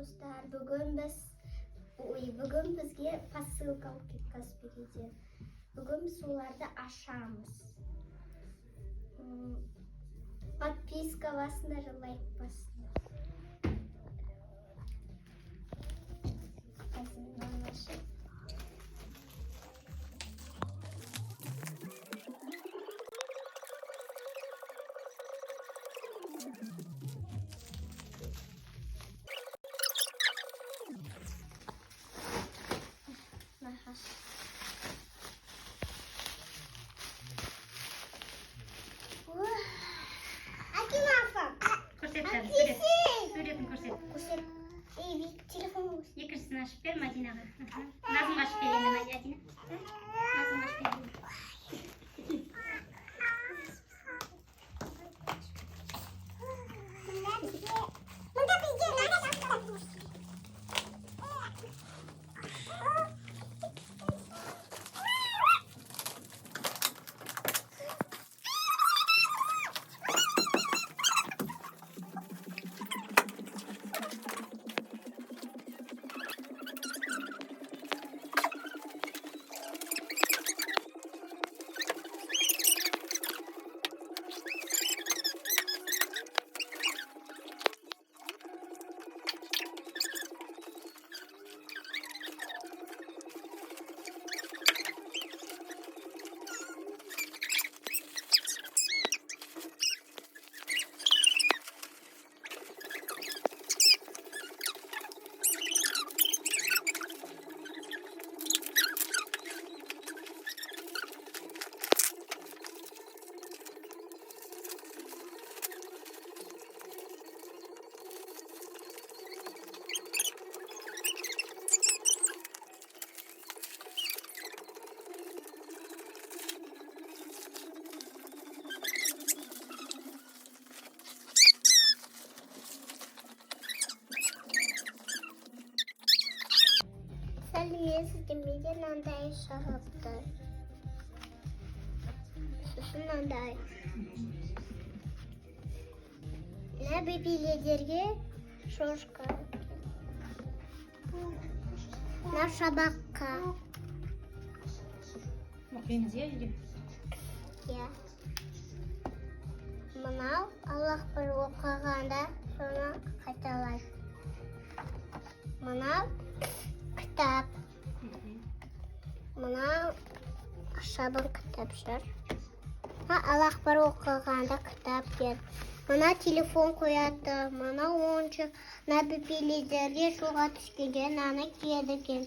Dostlar, бүгін бізге посылка алып келді Каспириден. Бүгін біз оларды ашамыз. Подписка басыңдар, лайк басыңдар. Суретін көрсет. Телефон екіншісін ашып бер Мадинаға. Назым ашып бер енді Мадина. Назым ашып бер. Sizce nандай шығыпты? Сосын нандай. Мына бебелерге шошқа. Мына шабаққа. Бензин. Иә. Мынау Аллах бір оқығанда соны қайталайды. Мынау кітап. Мынау шабын кітап жүр. Аллах бір оқығанда кітап бер. Мына телефон қояды. Мына ойыншық. Мына бебелерге суға түскенде наны киеді екен.